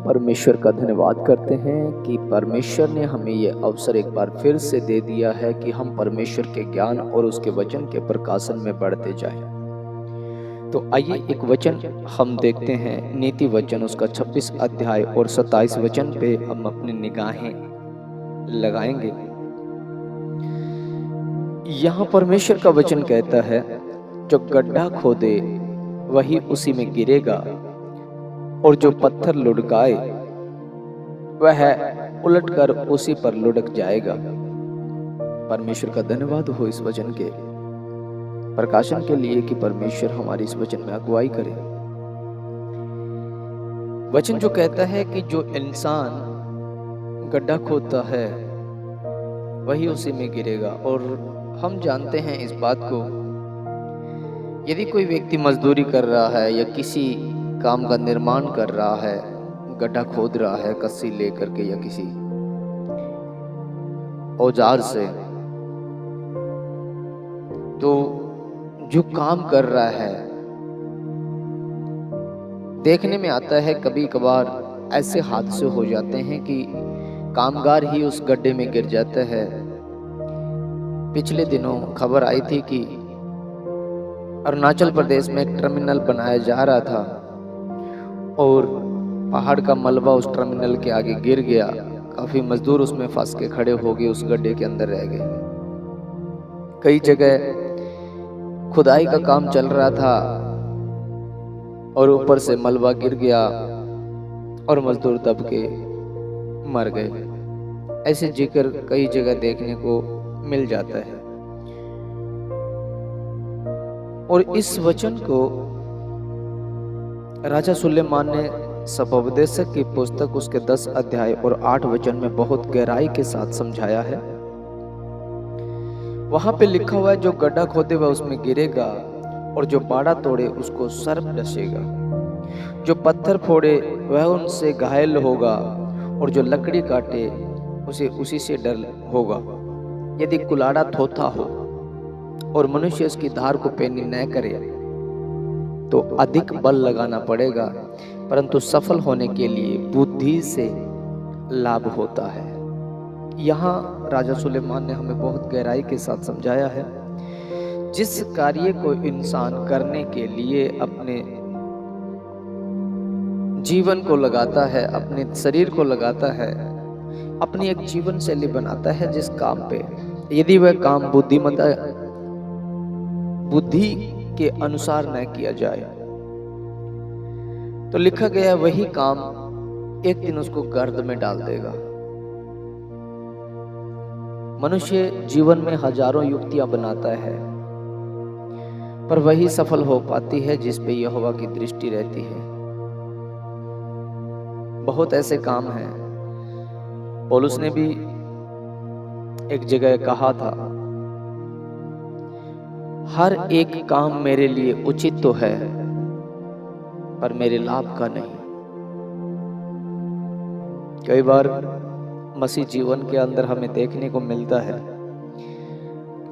परमेश्वर का धन्यवाद करते हैं कि परमेश्वर ने हमें ये अवसर एक बार फिर से दे दिया है कि हम परमेश्वर के ज्ञान और उसके वचन के प्रकाशन में बढ़ते जाएं। तो आइए एक वचन हम देखते हैं, नीति वचन उसका 26 अध्याय और 27 वचन पे हम अपनी निगाहें लगाएंगे। यहाँ परमेश्वर का वचन कहता है, जो गड्ढा खोदे वही उसी में गिरेगा और जो पत्थर लुढ़काए वह उलटकर उसी पर लुढ़क जाएगा। परमेश्वर का धन्यवाद हो इस वचन के प्रकाशन के लिए कि परमेश्वर हमारी इस वचन में अगुवाई करे। वचन जो कहता है कि जो इंसान गड्ढा खोदता है वही उसी में गिरेगा, और हम जानते हैं इस बात को, यदि कोई व्यक्ति मजदूरी कर रहा है या किसी काम का निर्माण कर रहा है, गड्ढा खोद रहा है कस्सी लेकर के या किसी औजार से, तो जो काम कर रहा है, देखने में आता है कभी कभार ऐसे हादसे हो जाते हैं कि कामगार ही उस गड्ढे में गिर जाता है। पिछले दिनों खबर आई थी कि अरुणाचल प्रदेश में एक टर्मिनल बनाया जा रहा था और पहाड़ का मलबा उस टर्मिनल के आगे गिर गया। काफी मजदूर उसमें फंस के खड़े हो गए, उस गड्ढे के अंदर रह गए। कई जगह खुदाई का काम चल रहा था और ऊपर से मलबा गिर गया और मजदूर दब के मर गए। ऐसे जिक्र कई जगह देखने को मिल जाता है। और इस वचन को राजा सुलेमान ने सभोपदेशक की पुस्तक उसके 10 अध्याय और 8 वचन में बहुत गहराई के साथ समझाया है। वहां पे लिखा हुआ है, जो गड्ढा खोदे वह उसमें गिरेगा और जो बाड़ा तोड़े उसको सर्प डसेगा। जो पत्थर फोड़े वह उनसे घायल होगा और जो लकड़ी काटे उसे उसी से डर होगा। यदि कुलाड़ा थोथा हो और मनुष्य उसकी धार को पैनी न करे तो अधिक बल लगाना पड़ेगा, परंतु सफल होने के लिए बुद्धि से लाभ होता है। यहाँ राजा सुलेमान ने हमें बहुत गहराई के साथ समझाया है, जिस कार्य को इंसान करने के लिए अपने जीवन को लगाता है, अपने शरीर को लगाता है, अपनी एक जीवन शैली बनाता है, जिस काम पे यदि वह काम बुद्धि के अनुसार न किया जाए तो लिखा गया वही काम एक दिन उसको गर्द में डाल देगा। मनुष्य जीवन में हजारों युक्तियां बनाता है, पर वही सफल हो पाती है जिस पे यहोवा की दृष्टि रहती है। बहुत ऐसे काम हैं। पौलुस ने भी एक जगह कहा था, हर एक काम मेरे लिए उचित तो है पर मेरे लाभ का नहीं। कई बार मसीह जीवन के अंदर हमें देखने को मिलता है,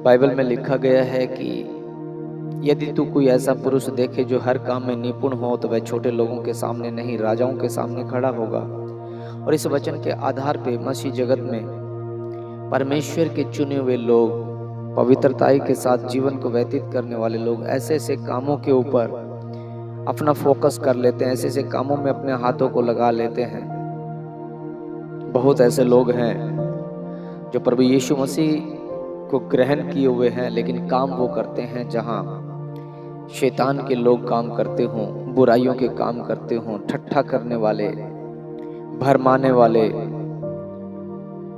बाइबल में लिखा गया है कि यदि तू कोई ऐसा पुरुष देखे जो हर काम में निपुण हो तो वह छोटे लोगों के सामने नहीं, राजाओं के सामने खड़ा होगा। और इस वचन के आधार पे मसीह जगत में परमेश्वर के चुने हुए लोग, पवित्रताई के साथ जीवन को व्यतीत करने वाले लोग ऐसे ऐसे कामों के ऊपर अपना फोकस कर लेते हैं, ऐसे ऐसे कामों में अपने हाथों को लगा लेते हैं। बहुत ऐसे लोग हैं जो प्रभु यीशु मसीह को ग्रहण किए हुए हैं, लेकिन काम वो करते हैं जहां शैतान के लोग काम करते हों, बुराइयों के काम करते हों, ठट्ठा करने वाले, भरमाने वाले,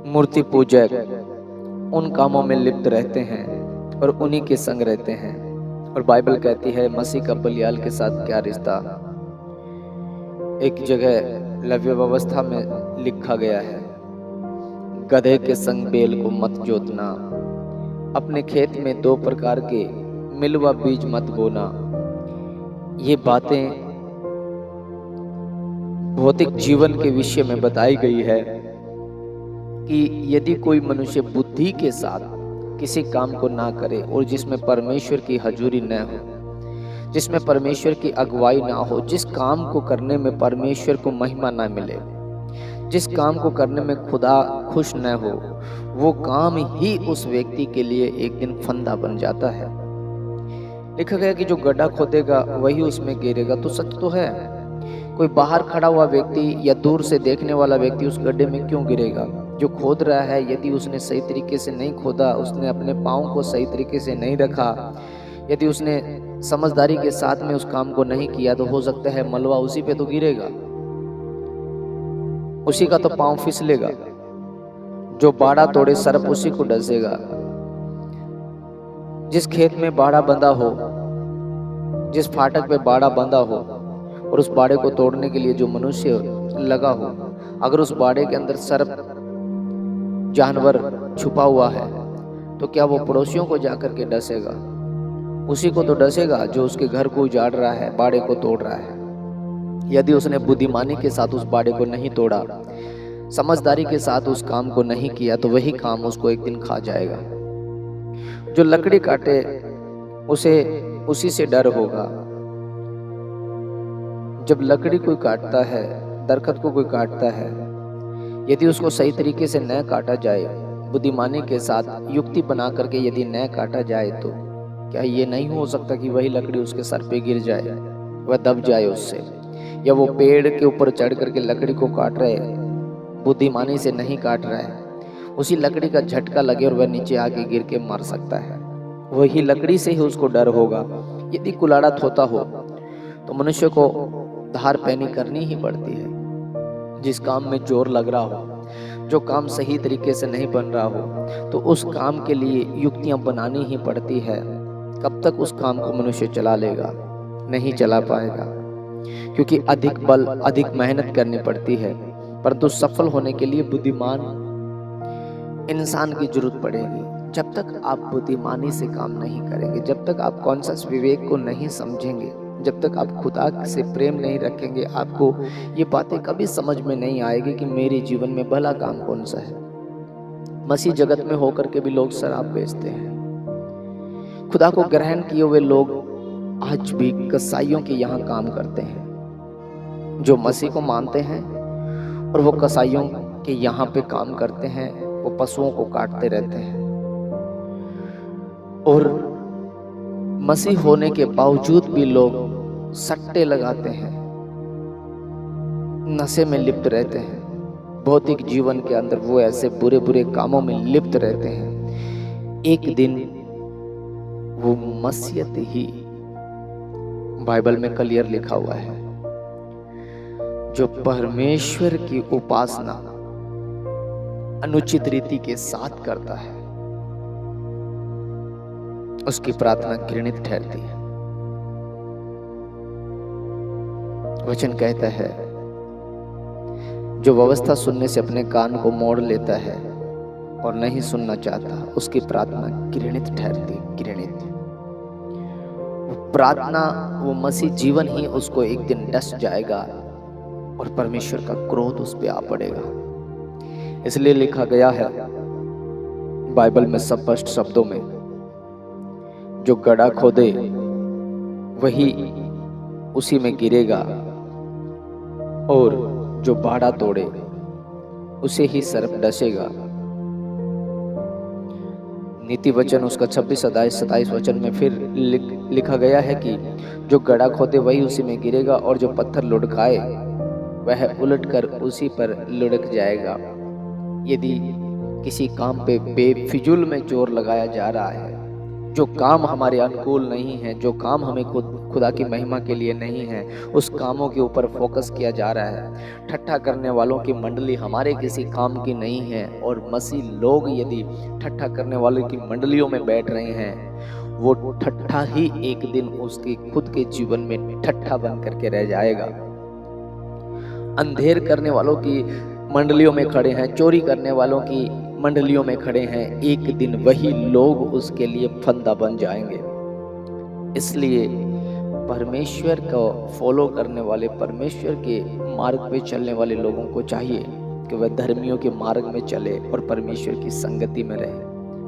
मूर्ति पूजक उन कामों में लिप्त रहते हैं और उन्हीं के संग रहते हैं। और बाइबल कहती है मसीह का बलियाल के साथ क्या रिश्ता। एक जगह लव्य व्यवस्था में लिखा गया है, गधे के संग बैल को मत जोतना, अपने खेत में 2 प्रकार के मिलवा बीज मत बोना। ये बातें भौतिक जीवन के विषय में बताई गई है कि यदि कोई मनुष्य बुद्धि के साथ किसी काम को ना करे और जिसमें परमेश्वर की हजूरी न हो, जिसमें परमेश्वर की अगुवाई ना हो, जिस काम को करने में परमेश्वर को महिमा ना मिले, जिस काम को करने में खुदा खुश न हो, वो काम ही उस व्यक्ति के लिए एक दिन फंदा बन जाता है। लिखा गया कि जो गड्ढा खोदेगा वही उसमें गिरेगा। तो सच तो है, कोई बाहर खड़ा हुआ व्यक्ति या दूर से देखने वाला व्यक्ति उस गड्ढे में क्यों गिरेगा? जो खोद रहा है, यदि उसने सही तरीके से नहीं खोदा, उसने अपने पाँव को सही तरीके से नहीं रखा, यदि उसने समझदारी के साथ में उस काम को नहीं किया, तो हो सकता है मलबा उसी पे तो गिरेगा, उसी का तो पाँव फिसलेगा। जो बाड़ा तोड़े सर्प उसी को डसेगा। जिस खेत में बाड़ा बंधा हो, जिस फाटक पे बाड़ा बंधा हो और उस बाड़े को तोड़ने के लिए जो मनुष्य लगा हो, अगर उस बाड़े के अंदर सर्प जानवर छुपा हुआ है, तो क्या वो पड़ोसियों को जाकर के डसेगा? उसी को तो डसेगा जो उसके घर को उजाड़ रहा है, बाड़े को तोड़ रहा है। यदि उसने बुद्धिमानी के साथ उस बाड़े को नहीं तोड़ा, समझदारी के साथ उस काम को नहीं किया, तो वही काम उसको एक दिन खा जाएगा। जो लकड़ी काटे उसे उसी से डर होगा। जब लकड़ी कोई काटता है, दरख्त को कोई काटता है, यदि उसको सही तरीके से न काटा जाए, बुद्धिमानी के साथ युक्ति बना करके यदि न काटा जाए, तो क्या ये नहीं हो सकता कि वही लकड़ी उसके सर पे गिर जाए, वह दब जाए उससे? या वो पेड़ के ऊपर चढ़ करके लकड़ी को काट रहे, बुद्धिमानी से नहीं काट रहा है, उसी लकड़ी का झटका लगे और वह नीचे आके गिर के मर सकता है। वही लकड़ी से ही उसको डर होगा। यदि कुलाड़ा थोता हो तो मनुष्य को धार पैनी करनी ही पड़ती है। जिस काम में जोर लग रहा हो, जो काम सही तरीके से नहीं बन रहा हो, तो उस काम के लिए युक्तियां बनानी ही पड़ती है। कब तक उस काम को मनुष्य चला लेगा? नहीं चला पाएगा, क्योंकि अधिक बल, अधिक मेहनत करनी पड़ती है। परंतु सफल होने के लिए बुद्धिमान इंसान की जरूरत पड़ेगी। जब तक आप बुद्धिमानी से काम नहीं करेंगे, जब तक आप कॉन्शियस विवेक को नहीं समझेंगे, जब तक आप खुदा से प्रेम नहीं रखेंगे, आपको ये बातें कभी समझ में नहीं आएगी कि मेरे जीवन में भला काम कौन सा है। मसीह जगत में होकर के भी लोग शराब बेचते हैं। खुदा को ग्रहण किए हुए लोग आज भी कसाईयों के यहाँ काम करते हैं। जो मसीह को मानते हैं और वो कसाईयों के यहाँ पे काम करते हैं, वो पशुओं को काटते रहते हैं और मसीह होने के बावजूद भी लोग सट्टे लगाते हैं, नशे में लिप्त रहते हैं। भौतिक जीवन के अंदर वो ऐसे बुरे बुरे कामों में लिप्त रहते हैं। एक दिन वो मसीहत ही, बाइबल में क्लियर लिखा हुआ है, जो परमेश्वर की उपासना अनुचित रीति के साथ करता है, उसकी प्रार्थना घृणित ठहरती है। वचन कहता है, जो व्यवस्था सुनने से अपने कान को मोड़ लेता है और नहीं सुनना चाहता, उसकी प्रार्थना घृणित ठहरती। घृणित प्रार्थना, वो मसीह जीवन ही उसको एक दिन डस जाएगा और परमेश्वर का क्रोध उस पे आ पड़ेगा। इसलिए लिखा गया है बाइबल में स्पष्ट शब्दों में, जो गड्ढा खोदे वही उसी में गिरेगा और जो बाड़ा तोड़े उसे ही सर्प डसेगा। नीति वचन उसका 26 अध्याय 27 वचन में फिर लिखा गया है कि जो गड्ढा खोदे वही उसी में गिरेगा और जो पत्थर लुढ़काए वह उलटकर उसी पर लुढ़क जाएगा। यदि किसी काम पे बेफिजूल में जोर लगाया जा रहा है, जो काम हमारे अनुकूल नहीं है, जो काम हमें खुदा की महिमा के लिए नहीं है, उस कामों के ऊपर फोकस किया जा रहा है। ठट्ठा करने वालों की मंडली हमारे किसी काम की नहीं है, और मसीह लोग यदि ठट्ठा करने वालों की मंडलियों में बैठ रहे हैं, वो ठट्ठा ही एक दिन उसके खुद के जीवन में ठट्ठा बन करके रह जाएगा। अंधेर करने वालों की मंडलियों में खड़े हैं, चोरी करने वालों की मंडलियों में खड़े हैं, एक दिन वही लोग उसके लिए फंदा बन जाएंगे। इसलिए परमेश्वर को फॉलो करने वाले, परमेश्वर के मार्ग पे चलने वाले लोगों को चाहिए कि वह धर्मियों के मार्ग में चले और परमेश्वर की संगति में रहे।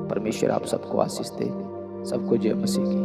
परमेश्वर आप सबको आशीष दे। सबको जय मसीह की।